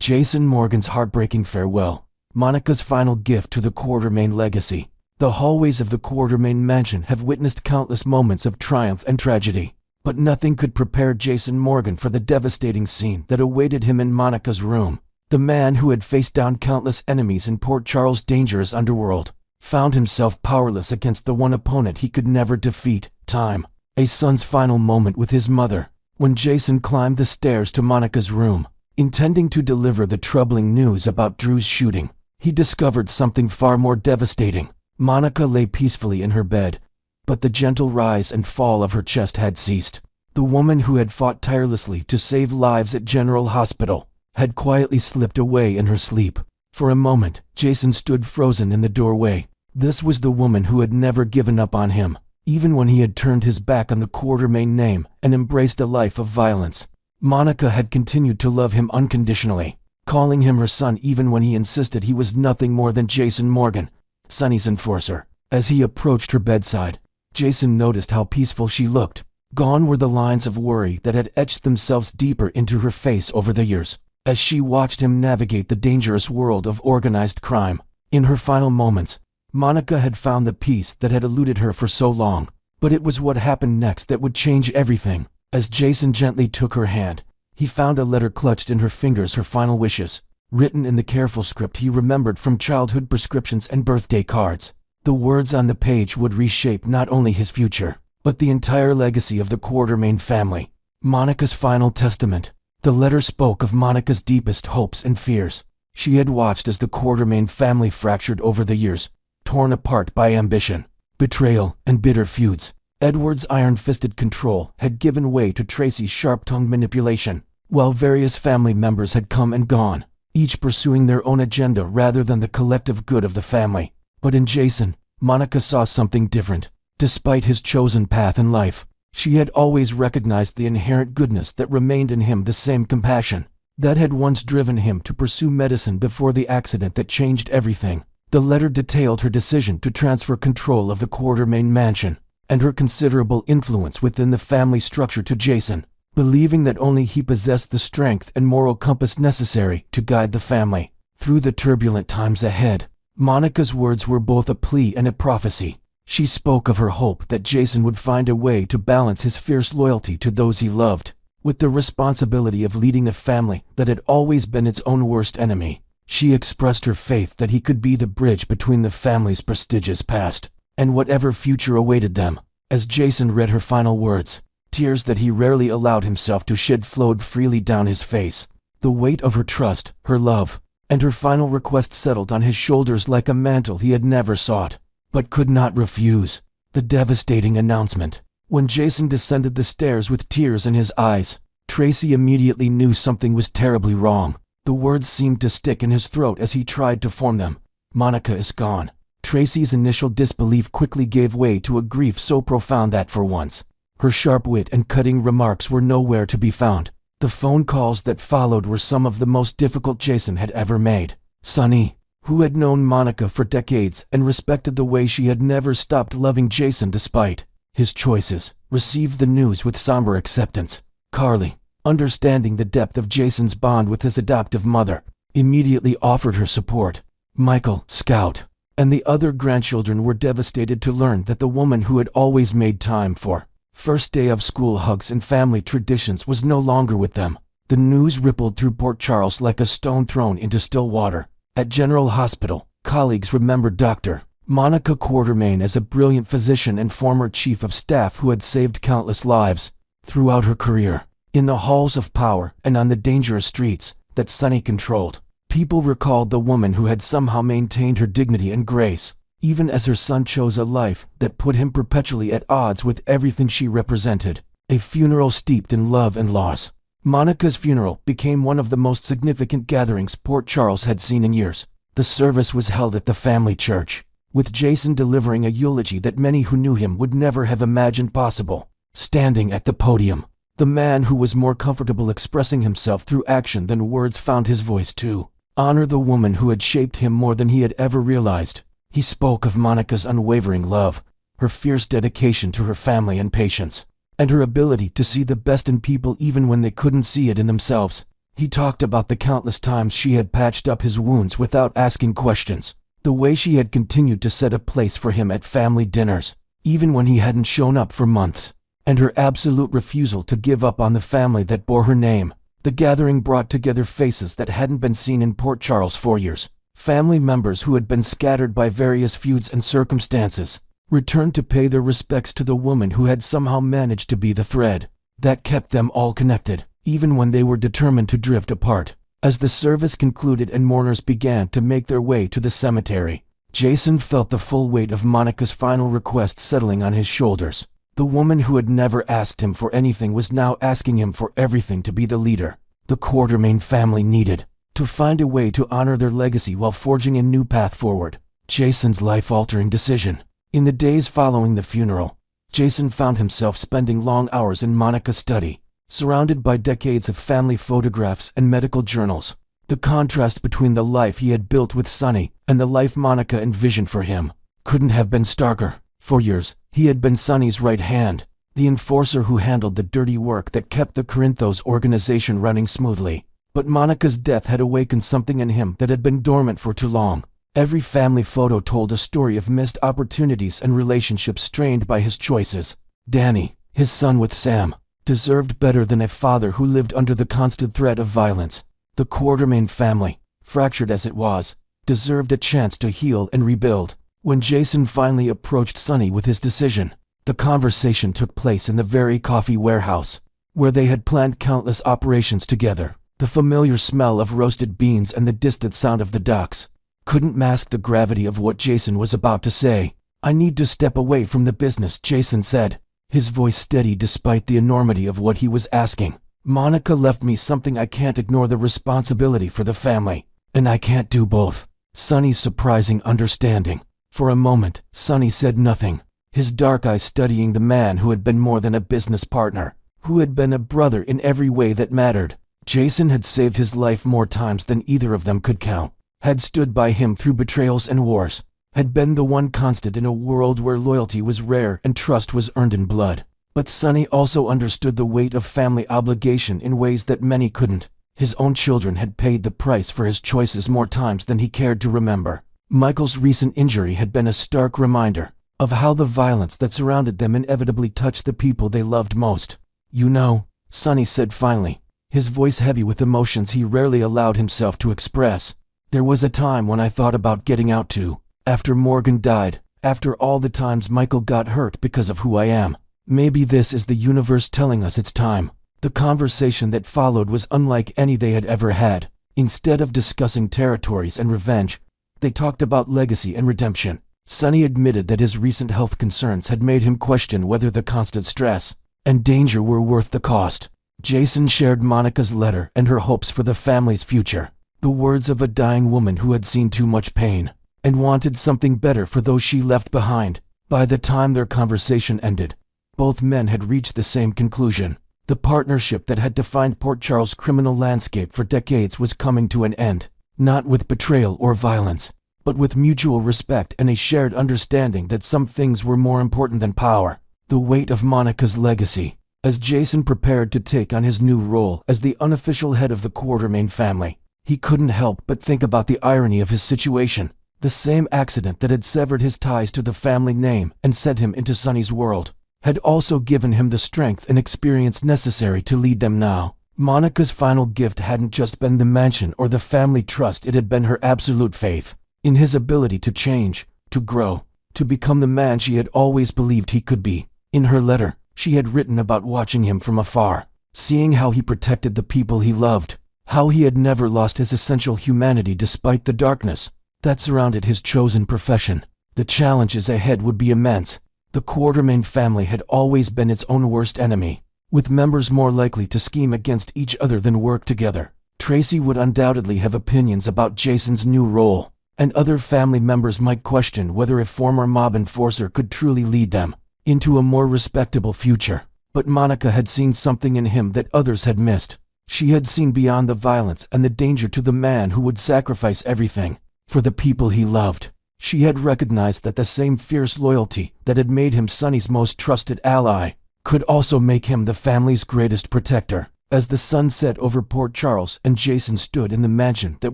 Jason Morgan's heartbreaking farewell. Monica's final gift to the Quartermaine legacy. The hallways of the Quartermaine mansion have witnessed countless moments of triumph and tragedy, but nothing could prepare Jason Morgan for the devastating scene that awaited him in Monica's room. The man who had faced down countless enemies in Port Charles' dangerous underworld found himself powerless against the one opponent he could never defeat, time. A son's final moment with his mother. When Jason climbed the stairs to Monica's room, intending to deliver the troubling news about Drew's shooting, he discovered something far more devastating. Monica lay peacefully in her bed, but the gentle rise and fall of her chest had ceased. The woman who had fought tirelessly to save lives at General Hospital had quietly slipped away in her sleep. For a moment, Jason stood frozen in the doorway. This was the woman who had never given up on him, even when he had turned his back on the Quartermaine name and embraced a life of violence. Monica had continued to love him unconditionally, calling him her son even when he insisted he was nothing more than Jason Morgan, Sonny's enforcer. As he approached her bedside, Jason noticed how peaceful she looked. Gone were the lines of worry that had etched themselves deeper into her face over the years, as she watched him navigate the dangerous world of organized crime. In her final moments, Monica had found the peace that had eluded her for so long, but it was what happened next that would change everything. As Jason gently took her hand, he found a letter clutched in her fingers, her final wishes, written in the careful script he remembered from childhood prescriptions and birthday cards. The words on the page would reshape not only his future, but the entire legacy of the Quartermaine family. Monica's final testament. The letter spoke of Monica's deepest hopes and fears. She had watched as the Quartermaine family fractured over the years, torn apart by ambition, betrayal, and bitter feuds. Edward's iron-fisted control had given way to Tracy's sharp-tongued manipulation, while various family members had come and gone, each pursuing their own agenda rather than the collective good of the family. But in Jason, Monica saw something different. Despite his chosen path in life, she had always recognized the inherent goodness that remained in him, the same compassion that had once driven him to pursue medicine before the accident that changed everything. The letter detailed her decision to transfer control of the Quartermaine mansion and her considerable influence within the family structure to Jason, believing that only he possessed the strength and moral compass necessary to guide the family through the turbulent times ahead. Monica's words were both a plea and a prophecy. She spoke of her hope that Jason would find a way to balance his fierce loyalty to those he loved with the responsibility of leading a family that had always been its own worst enemy. She expressed her faith that he could be the bridge between the family's prestigious past and whatever future awaited them. As Jason read her final words, tears that he rarely allowed himself to shed flowed freely down his face. The weight of her trust, her love, and her final request settled on his shoulders like a mantle he had never sought, but could not refuse. The devastating announcement. When Jason descended the stairs with tears in his eyes, Tracy immediately knew something was terribly wrong. The words seemed to stick in his throat as he tried to form them. Monica is gone. Tracy's initial disbelief quickly gave way to a grief so profound that for once, her sharp wit and cutting remarks were nowhere to be found. The phone calls that followed were some of the most difficult Jason had ever made. Sonny, who had known Monica for decades and respected the way she had never stopped loving Jason despite his choices, received the news with somber acceptance. Carly, understanding the depth of Jason's bond with his adoptive mother, immediately offered her support. Michael, Scout, and the other grandchildren were devastated to learn that the woman who had always made time for first day of school hugs and family traditions was no longer with them. The news rippled through Port Charles like a stone thrown into still water. At General Hospital, colleagues remembered Dr. Monica Quartermaine as a brilliant physician and former chief of staff who had saved countless lives throughout her career. In the halls of power and on the dangerous streets that Sonny controlled, people recalled the woman who had somehow maintained her dignity and grace, even as her son chose a life that put him perpetually at odds with everything she represented. A funeral steeped in love and loss. Monica's funeral became one of the most significant gatherings Port Charles had seen in years. The service was held at the family church, with Jason delivering a eulogy that many who knew him would never have imagined possible. Standing at the podium, the man who was more comfortable expressing himself through action than words found his voice to honor the woman who had shaped him more than he had ever realized. He spoke of Monica's unwavering love, her fierce dedication to her family and patience, and her ability to see the best in people even when they couldn't see it in themselves. He talked about the countless times she had patched up his wounds without asking questions, the way she had continued to set a place for him at family dinners, even when he hadn't shown up for months, and her absolute refusal to give up on the family that bore her name. The gathering brought together faces that hadn't been seen in Port Charles for years. Family members who had been scattered by various feuds and circumstances returned to pay their respects to the woman who had somehow managed to be the thread that kept them all connected, even when they were determined to drift apart. As the service concluded and mourners began to make their way to the cemetery, Jason felt the full weight of Monica's final request settling on his shoulders. The woman who had never asked him for anything was now asking him for everything to be the leader the Quartermain family needed to find a way to honor their legacy while forging a new path forward. Jason's life-altering decision. In the days following the funeral, Jason found himself spending long hours in Monica's study, surrounded by decades of family photographs and medical journals. The contrast between the life he had built with Sonny and the life Monica envisioned for him couldn't have been starker. For years, he had been Sonny's right hand, the enforcer who handled the dirty work that kept the Corinthos organization running smoothly. But Monica's death had awakened something in him that had been dormant for too long. Every family photo told a story of missed opportunities and relationships strained by his choices. Danny, his son with Sam, deserved better than a father who lived under the constant threat of violence. The Quartermain family, fractured as it was, deserved a chance to heal and rebuild. When Jason finally approached Sonny with his decision, the conversation took place in the very coffee warehouse, where they had planned countless operations together. The familiar smell of roasted beans and the distant sound of the ducks couldn't mask the gravity of what Jason was about to say. "I need to step away from the business," Jason said, his voice steady despite the enormity of what he was asking. "Monica left me something I can't ignore, the responsibility for the family, and I can't do both." Sonny's surprising understanding. For a moment, Sonny said nothing, his dark eyes studying the man who had been more than a business partner, who had been a brother in every way that mattered. Jason had saved his life more times than either of them could count, had stood by him through betrayals and wars, had been the one constant in a world where loyalty was rare and trust was earned in blood. But Sonny also understood the weight of family obligation in ways that many couldn't. His own children had paid the price for his choices more times than he cared to remember. Michael's recent injury had been a stark reminder of how the violence that surrounded them inevitably touched the people they loved most. "You know," Sonny said finally, his voice heavy with emotions he rarely allowed himself to express, "there was a time when I thought about getting out too. After Morgan died, after all the times Michael got hurt because of who I am. Maybe this is the universe telling us it's time." The conversation that followed was unlike any they had ever had. Instead of discussing territories and revenge, they talked about legacy and redemption. Sonny admitted that his recent health concerns had made him question whether the constant stress and danger were worth the cost. Jason shared Monica's letter and her hopes for the family's future, the words of a dying woman who had seen too much pain and wanted something better for those she left behind. By the time their conversation ended, both men had reached the same conclusion. The partnership that had defined Port Charles' criminal landscape for decades was coming to an end, not with betrayal or violence, but with mutual respect and a shared understanding that some things were more important than power. The weight of Monica's legacy. As Jason prepared to take on his new role as the unofficial head of the Quartermain family, he couldn't help but think about the irony of his situation. The same accident that had severed his ties to the family name and sent him into Sonny's world had also given him the strength and experience necessary to lead them now. Monica's final gift hadn't just been the mansion or the family trust, it had been her absolute faith in his ability to change, to grow, to become the man she had always believed he could be. In her letter, she had written about watching him from afar, seeing how he protected the people he loved, how he had never lost his essential humanity despite the darkness that surrounded his chosen profession. The challenges ahead would be immense. The Quartermain family had always been its own worst enemy, with members more likely to scheme against each other than work together. Tracy would undoubtedly have opinions about Jason's new role, and other family members might question whether a former mob enforcer could truly lead them into a more respectable future. But Monica had seen something in him that others had missed. She had seen beyond the violence and the danger to the man who would sacrifice everything for the people he loved. She had recognized that the same fierce loyalty that had made him Sonny's most trusted ally could also make him the family's greatest protector. As the sun set over Port Charles and Jason stood in the mansion that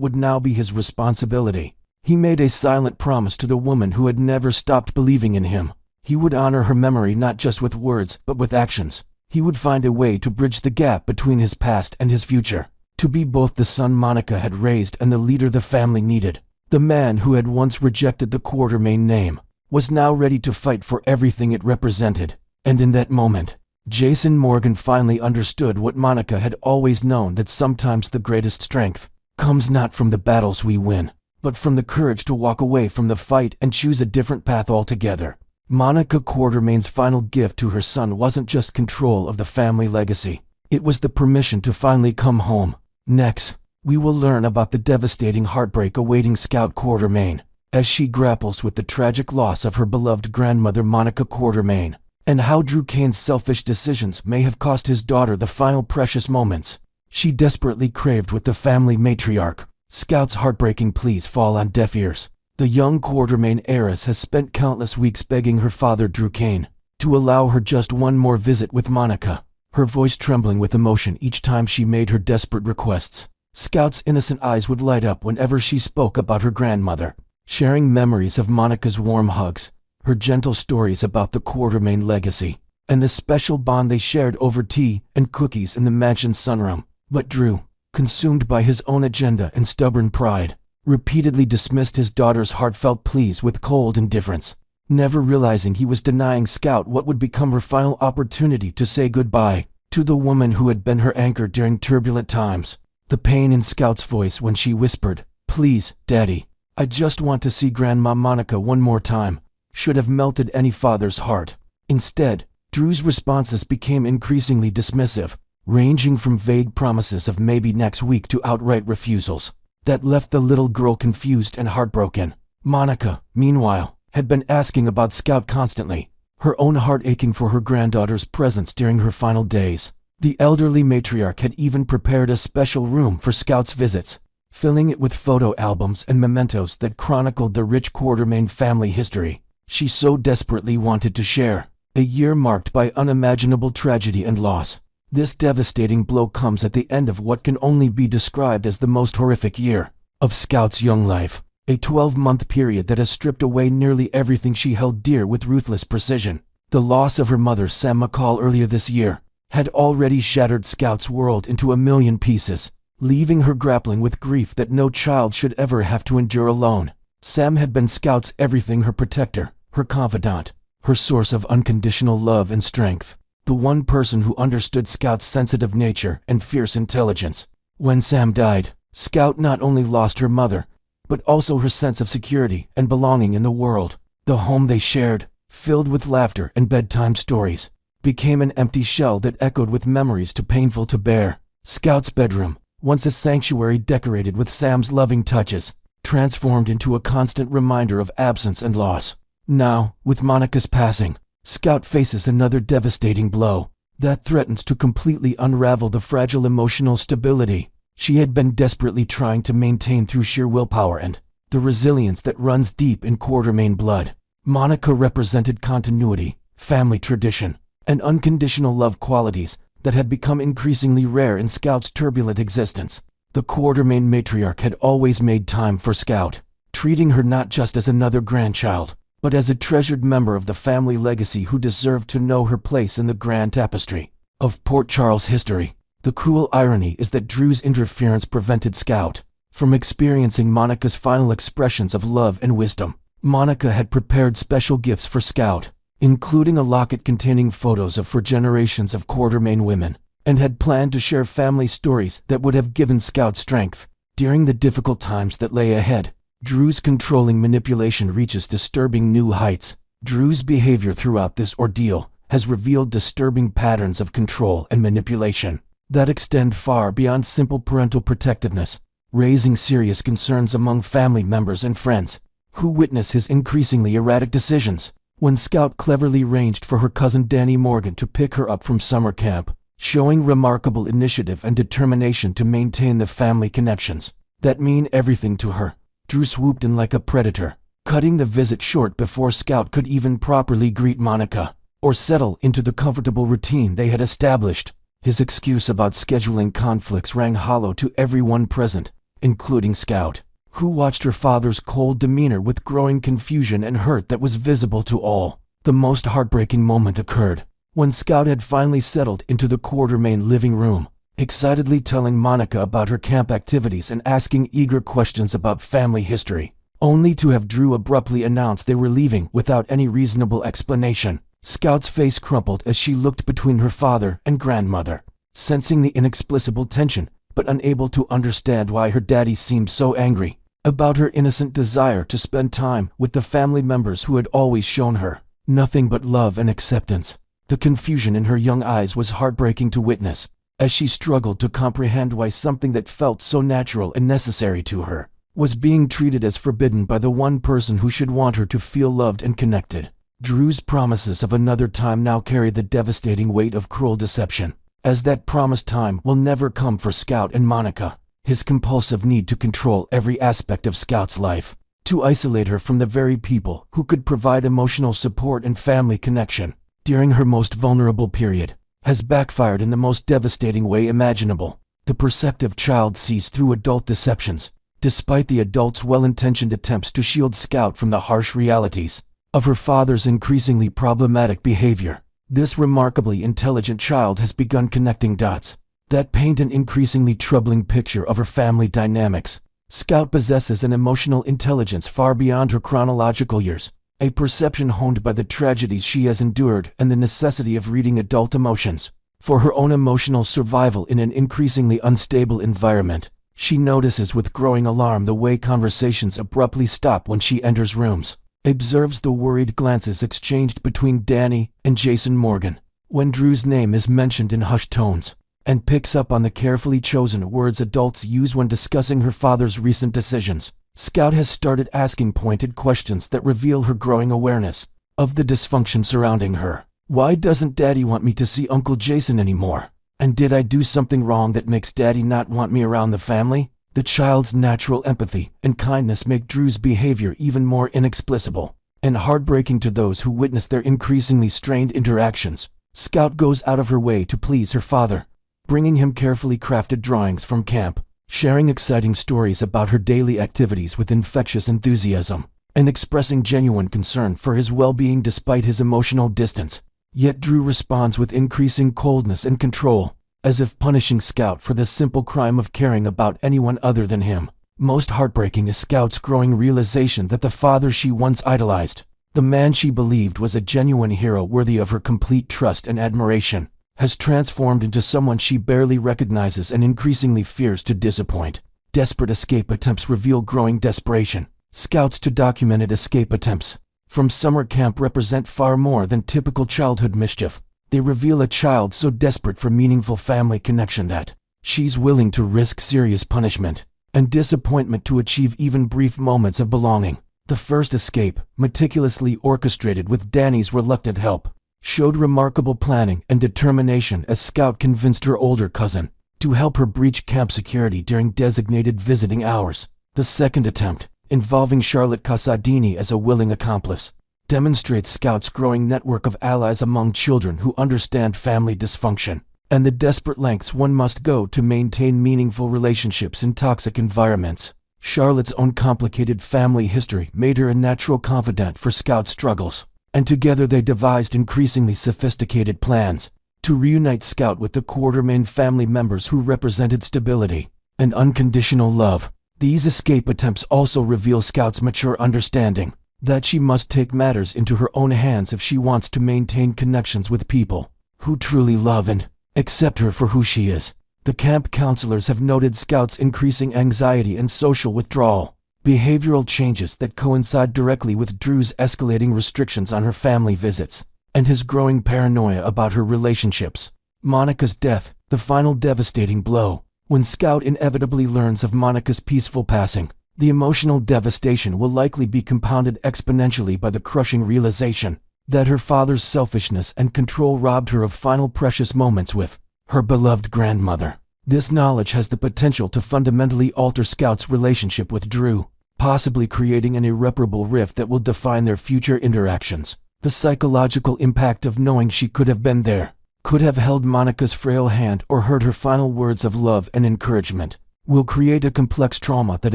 would now be his responsibility, he made a silent promise to the woman who had never stopped believing in him. He would honor her memory not just with words but with actions. He would find a way to bridge the gap between his past and his future, to be both the son Monica had raised and the leader the family needed. The man who had once rejected the Quartermain name was now ready to fight for everything it represented. And in that moment, Jason Morgan finally understood what Monica had always known, that sometimes the greatest strength comes not from the battles we win, but from the courage to walk away from the fight and choose a different path altogether. Monica Quartermain's final gift to her son wasn't just control of the family legacy. It was the permission to finally come home. Next, we will learn about the devastating heartbreak awaiting Scout Quartermain as she grapples with the tragic loss of her beloved grandmother Monica Quartermain, and how Drew Kane's selfish decisions may have cost his daughter the final precious moments she desperately craved with the family matriarch. Scout's heartbreaking pleas fall on deaf ears. The young Quartermain heiress has spent countless weeks begging her father Drew Kane to allow her just one more visit with Monica, her voice trembling with emotion each time she made her desperate requests. Scout's innocent eyes would light up whenever she spoke about her grandmother, sharing memories of Monica's warm hugs, her gentle stories about the Quartermain legacy, and the special bond they shared over tea and cookies in the mansion's sunroom. But Drew, consumed by his own agenda and stubborn pride, repeatedly dismissed his daughter's heartfelt pleas with cold indifference, never realizing he was denying Scout what would become her final opportunity to say goodbye to the woman who had been her anchor during turbulent times. The pain in Scout's voice when she whispered, "Please, Daddy, I just want to see Grandma Monica one more time," should have melted any father's heart. Instead, Drew's responses became increasingly dismissive, ranging from vague promises of maybe next week to outright refusals that left the little girl confused and heartbroken. Monica, meanwhile, had been asking about Scout constantly, her own heart aching for her granddaughter's presence during her final days. The elderly matriarch had even prepared a special room for Scout's visits, filling it with photo albums and mementos that chronicled the rich Quartermain family history she so desperately wanted to share. A year marked by unimaginable tragedy and loss. This devastating blow comes at the end of what can only be described as the most horrific year of Scout's young life. A 12-month period that has stripped away nearly everything she held dear with ruthless precision. The loss of her mother, Sam McCall, earlier this year had already shattered Scout's world into a million pieces, leaving her grappling with grief that no child should ever have to endure alone. Sam had been Scout's everything, her protector, her confidant, her source of unconditional love and strength, the one person who understood Scout's sensitive nature and fierce intelligence. When Sam died, Scout not only lost her mother, but also her sense of security and belonging in the world. The home they shared, filled with laughter and bedtime stories, became an empty shell that echoed with memories too painful to bear. Scout's bedroom, once a sanctuary decorated with Sam's loving touches, transformed into a constant reminder of absence and loss. Now, with Monica's passing, Scout faces another devastating blow that threatens to completely unravel the fragile emotional stability she had been desperately trying to maintain through sheer willpower and the resilience that runs deep in Quartermain blood. Monica represented continuity, family tradition, and unconditional love, qualities that had become increasingly rare in Scout's turbulent existence. The Quartermain matriarch had always made time for Scout, treating her not just as another grandchild, but as a treasured member of the family legacy who deserved to know her place in the grand tapestry of Port Charles history. The cruel irony is that Drew's interference prevented Scout from experiencing Monica's final expressions of love and wisdom. Monica had prepared special gifts for Scout, including a locket containing photos of 4 generations of Quartermain women, and had planned to share family stories that would have given Scout strength during the difficult times that lay ahead. Drew's controlling manipulation reaches disturbing new heights. Drew's behavior throughout this ordeal has revealed disturbing patterns of control and manipulation that extend far beyond simple parental protectiveness, raising serious concerns among family members and friends who witness his increasingly erratic decisions. When Scout cleverly arranged for her cousin Danny Morgan to pick her up from summer camp, showing remarkable initiative and determination to maintain the family connections that mean everything to her, Drew swooped in like a predator, cutting the visit short before Scout could even properly greet Monica or settle into the comfortable routine they had established. His excuse about scheduling conflicts rang hollow to everyone present, including Scout, who watched her father's cold demeanor with growing confusion and hurt that was visible to all. The most heartbreaking moment occurred when Scout had finally settled into the Quartermain living room, excitedly telling Monica about her camp activities and asking eager questions about family history, only to have Drew abruptly announce they were leaving without any reasonable explanation. Scout's face crumpled as she looked between her father and grandmother, sensing the inexplicable tension, but unable to understand why her daddy seemed so angry about her innocent desire to spend time with the family members who had always shown her nothing but love and acceptance. The confusion in her young eyes was heartbreaking to witness, as she struggled to comprehend why something that felt so natural and necessary to her was being treated as forbidden by the one person who should want her to feel loved and connected. Drew's promises of another time now carried the devastating weight of cruel deception, as that promised time will never come for Scout and Monica. His compulsive need to control every aspect of Scout's life, to isolate her from the very people who could provide emotional support and family connection during her most vulnerable period, has backfired in the most devastating way imaginable. The perceptive child sees through adult deceptions, despite the adult's well-intentioned attempts to shield Scout from the harsh realities of her father's increasingly problematic behavior. This remarkably intelligent child has begun connecting dots that paint an increasingly troubling picture of her family dynamics. Scout possesses an emotional intelligence far beyond her chronological years, a perception honed by the tragedies she has endured and the necessity of reading adult emotions for her own emotional survival in an increasingly unstable environment. She notices with growing alarm the way conversations abruptly stop when she enters rooms, observes the worried glances exchanged between Danny and Jason Morgan when Drew's name is mentioned in hushed tones, and picks up on the carefully chosen words adults use when discussing her father's recent decisions. Scout has started asking pointed questions that reveal her growing awareness of the dysfunction surrounding her. Why doesn't Daddy want me to see Uncle Jason anymore? And did I do something wrong that makes Daddy not want me around the family? The child's natural empathy and kindness make Drew's behavior even more inexplicable and heartbreaking to those who witness their increasingly strained interactions. Scout goes out of her way to please her father, bringing him carefully crafted drawings from camp, sharing exciting stories about her daily activities with infectious enthusiasm, and expressing genuine concern for his well-being despite his emotional distance. Yet Drew responds with increasing coldness and control, as if punishing Scout for the simple crime of caring about anyone other than him. Most heartbreaking is Scout's growing realization that the father she once idolized, the man she believed was a genuine hero worthy of her complete trust and admiration, has transformed into someone she barely recognizes and increasingly fears to disappoint. Desperate escape attempts reveal growing desperation. Scout's documented escape attempts from summer camp represent far more than typical childhood mischief. They reveal a child so desperate for meaningful family connection that she's willing to risk serious punishment and disappointment to achieve even brief moments of belonging. The first escape, meticulously orchestrated with Danny's reluctant help, showed remarkable planning and determination as Scout convinced her older cousin to help her breach camp security during designated visiting hours. The second attempt, involving Charlotte Casadini as a willing accomplice, demonstrates Scout's growing network of allies among children who understand family dysfunction and the desperate lengths one must go to maintain meaningful relationships in toxic environments. Charlotte's own complicated family history made her a natural confidant for Scout's struggles, and together they devised increasingly sophisticated plans to reunite Scout with the Quartermain family members who represented stability and unconditional love. These escape attempts also reveal Scout's mature understanding that she must take matters into her own hands if she wants to maintain connections with people who truly love and accept her for who she is. The camp counselors have noted Scout's increasing anxiety and social withdrawal, behavioral changes that coincide directly with Drew's escalating restrictions on her family visits, and his growing paranoia about her relationships. Monica's death, the final devastating blow. When Scout inevitably learns of Monica's peaceful passing, the emotional devastation will likely be compounded exponentially by the crushing realization that her father's selfishness and control robbed her of final precious moments with her beloved grandmother. This knowledge has the potential to fundamentally alter Scout's relationship with Drew, possibly creating an irreparable rift that will define their future interactions. The psychological impact of knowing she could have been there could have held Monica's frail hand or heard her final words of love and encouragement, will create a complex trauma that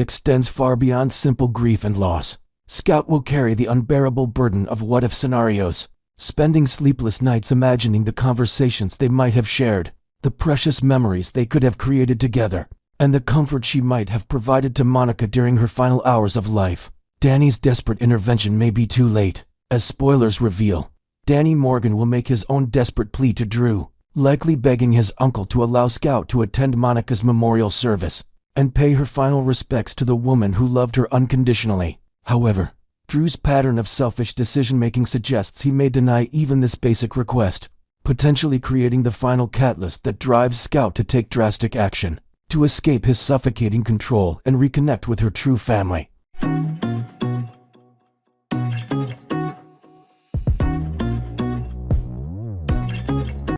extends far beyond simple grief and loss. Scout will carry the unbearable burden of what-if scenarios, spending sleepless nights imagining the conversations they might have shared, the precious memories they could have created together, and the comfort she might have provided to Monica during her final hours of life. Danny's desperate intervention may be too late. As spoilers reveal, Danny Morgan will make his own desperate plea to Drew, likely begging his uncle to allow Scout to attend Monica's memorial service and pay her final respects to the woman who loved her unconditionally. However, Drew's pattern of selfish decision-making suggests he may deny even this basic request, potentially creating the final catalyst that drives Scout to take drastic action, to escape his suffocating control and reconnect with her true family.